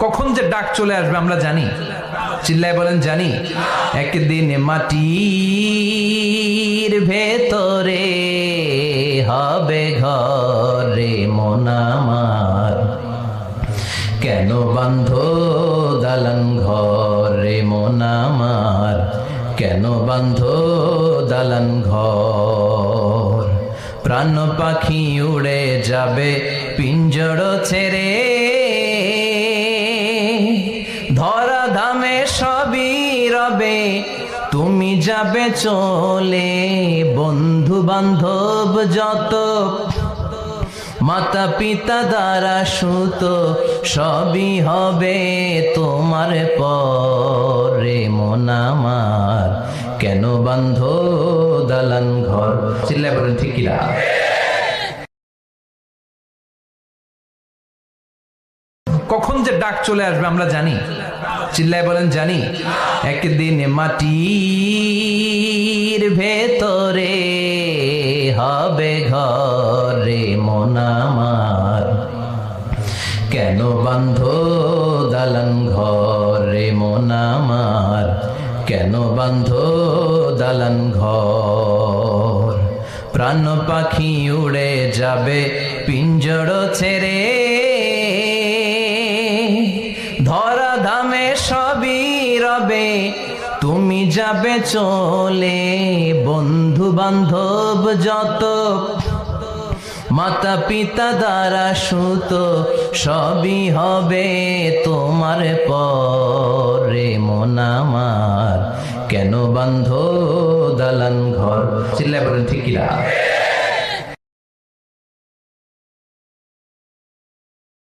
কখন যে ডাক চলে আসবে আমরা জানি? চিল্লায় বলেন জানি। একদিন মাটির ভেতরে হবে ঘরে মন আমার, কেন বান্ধ দালান ঘরে মন আমার, কেন বান্ধ দালান ঘর। প্রাণ পাখি উড়ে যাবে পিঞ্জর ছেড়ে, ধরা ধামে সবই রবে তুমি যাবে চলে। বন্ধু বান্ধব যত মাতা পিতা দ্বারা সুত সবই হবে তোমার পরে মন আমার, কেন বান্ধ দালান ঘর। চিল্লায় বলেন ঠিক কিনা? কখন যে ডাক চলে আসবে আমরা জানি? চিল্লায় বলেন জানি। একদিন মাটির ভেতরে হবে ঘরে মন আমার, কেন বান্ধ দালান ঘরে মন আমার, কেন বান্ধ দালান ঘর। প্রাণ পাখি উড়ে যাবে পিঞ্জর ছেড়ে, ধরা ধামে সবই রবে তুমি যাবে চলে। বন্ধু বান্ধব যত মাতা পিতা দ্বারা সুত সবই হবে তোমার পরে মন আমার, কেন বান্ধ দালান ঘর। চিল্লায় বলেন ঠিক কিনা?